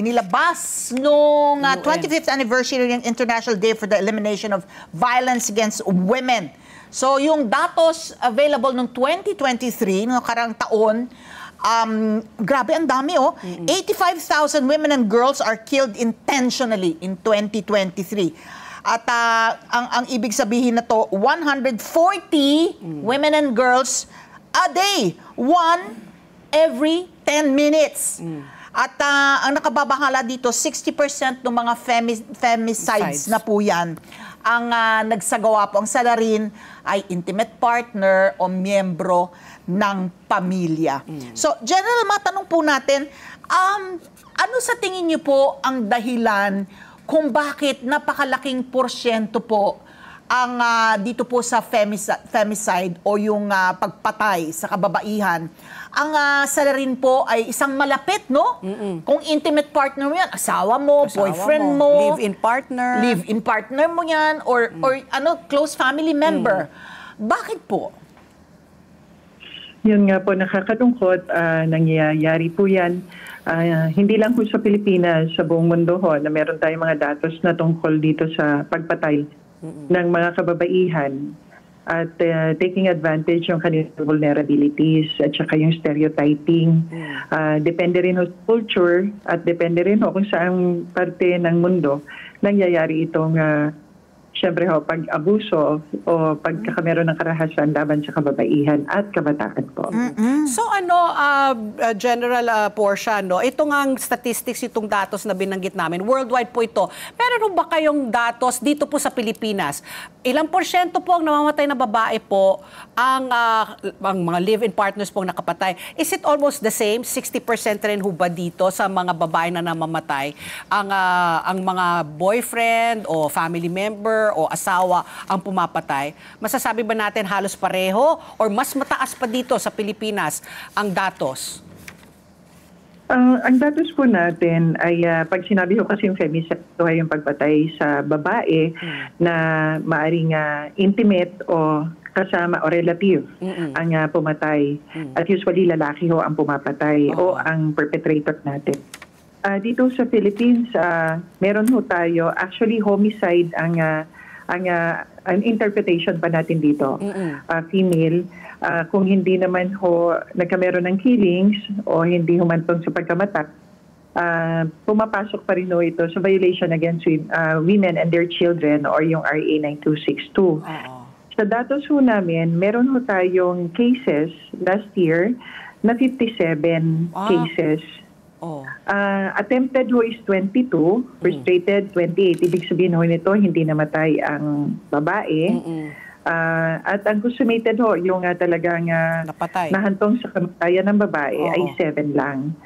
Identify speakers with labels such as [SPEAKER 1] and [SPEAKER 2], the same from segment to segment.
[SPEAKER 1] inilabas nung 25th anniversary ng International Day for the Elimination of Violence Against Women. So yung datos available noong 2023, noong karang taon, grabe ang dami 85,000 women and girls are killed intentionally in 2023. At ang ibig sabihin na to, 140 women and girls a day, one every 10 minutes. At ang nakababahala dito, 60% ng mga femicides na po yan ang nagsagawa po. Ang salarin ay intimate partner o miyembro ng pamilya. So, General, matanong po natin, ano sa tingin niyo po ang dahilan kung bakit napakalaking porsyento po ang dito po sa femicide o yung pagpatay sa kababaihan? Ang salarin po ay isang malapit, no? Kung intimate partner mo yan, asawa mo, boyfriend mo, live-in partner mo yan, or close family member. Bakit po?
[SPEAKER 2] Yun nga po, nakakalungkot, nangyayari po yan. Hindi lang po sa Pilipinas, sa buong mundo ho, na meron tayong mga datos na tungkol dito sa pagpatay ng mga kababaihan at taking advantage yung kanilang vulnerabilities at saka yung stereotyping. Depende rin ho sa culture at depende rin ho kung saan parte ng mundo nangyayari itong siyempre ho, pag-abuso o pagkakameron ng karahasan laban sa kababaihan at kabataan po.
[SPEAKER 3] So General Portia, no, ito nga ang statistics, itong datos na binanggit namin, worldwide po ito. Meron ba kayong datos dito po sa Pilipinas? Ilang porsyento po ang namamatay na babae po ang mga live-in partners pong nakapatay? Is it almost the same? 60% rin ho ba dito sa mga babae na namamatay? Ang mga boyfriend o family member o asawa ang pumapatay, masasabi ba natin halos pareho or mas mataas pa dito sa Pilipinas ang datos?
[SPEAKER 2] Ang datos po natin ay pag sinabi ko kasi yung femicide, ito ay yung pagpatay sa babae na maaring intimate o kasama o relative ang pumatay. At usually lalaki ho ang pumapatay o ang perpetrator natin. Dito sa Philippines, meron ho tayo, actually homicide ang interpretation pa natin dito, female. Kung hindi naman ho nagkameron ng killings o hindi humantong sa pagkamatay, pumapasok pa rin ho ito sa violation against women and their children or yung RA 9262. Sa datos ho namin, meron ho tayong cases last year na 57 cases. Attempted ho is 22, frustrated 28. Ibig sabihin ho nito, hindi namatay ang babae. At ang consummated ho, yung talagang nahantong sa kamatayan ng babae ay 7 lang.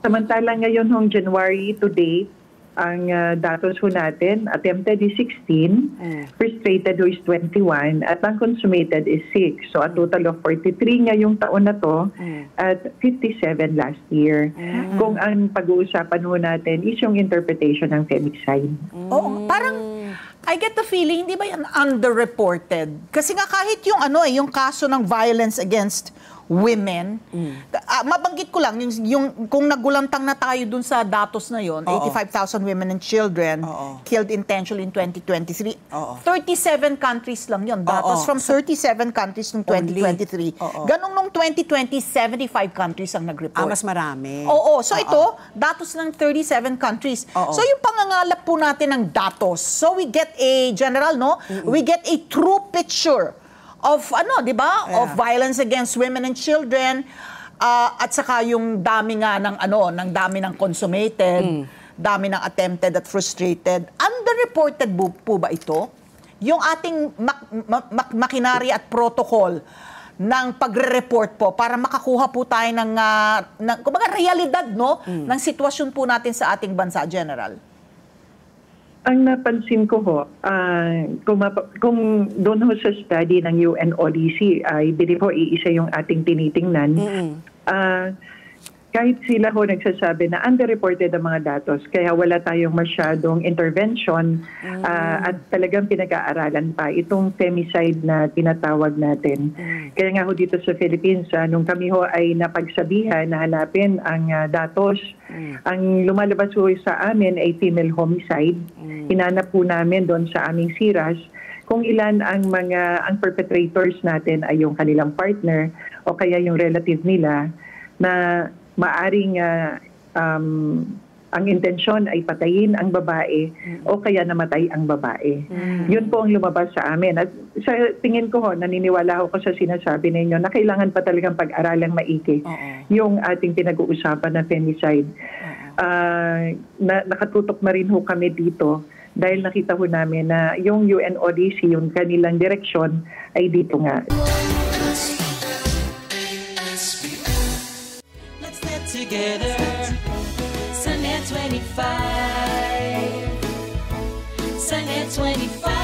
[SPEAKER 2] Samantalang ngayon hong January to date, ang datos ho natin, attempted is 16, frustrated ho is 21, at ang consummated is 6. So a total of 43 ngayong taon na to at 57 last year. Kung ang pag-uusapan ho natin is yung interpretation ng femicide.
[SPEAKER 1] Parang I get the feeling, hindi ba yan underreported? Kasi nga kahit yung yung kaso ng violence against women, mabanggit ko lang, yung kung nagulantang na tayo dun sa datos na yon, 85,000 women and children killed intentionally in 2023. 37 countries lang yon. Datos from 37 countries noong 2023. Ganong nung 2020, 75 countries ang nag-report.
[SPEAKER 3] Mas marami.
[SPEAKER 1] So ito, datos ng 37 countries. So yung pangangalap po natin ng datos. So we get a general, no? We get a true picture of di ba? Of violence against women and children, at saka yung dami nga ng ng dami ng consummated, dami ng attempted at frustrated. Underreported po ba ito? Yung ating makinarya at protocol ng pagre-report po para makakuha po tayo ng kumbaga realidad, no, ng sitwasyon po natin sa ating bansa, General.
[SPEAKER 2] Ang napansin ko ho, kung doon ho sa study ng UNODC, ay bili po iisa yung ating tinitingnan, kahit sila ho nagsasabi na underreported ang mga datos, kaya wala tayong masyadong intervention at talagang pinag-aaralan pa itong femicide na tinatawag natin. Kaya nga ho dito sa Philippines, nung kami ho ay napagsabihan na hanapin ang datos, ang lumalabas ho sa amin ay female homicide. Hinanap po namin doon sa aming SIRAS kung ilan ang perpetrators natin ay yung kanilang partner o kaya yung relative nila na maaring ang intensyon ay patayin ang babae o kaya namatay ang babae. Yun po ang lumabas sa amin. At sa tingin ko naniniwala ako sa sinasabi ninyo na kailangan pa talagang pag-aralang maigi yung ating pinag-uusapan na femicide. Nakatutok na rin ho kami dito dahil nakita ho namin na yung UNODC, yung kanilang direksyon ay dito nga.
[SPEAKER 4] Together, Sunnet 25, Sunnet 25.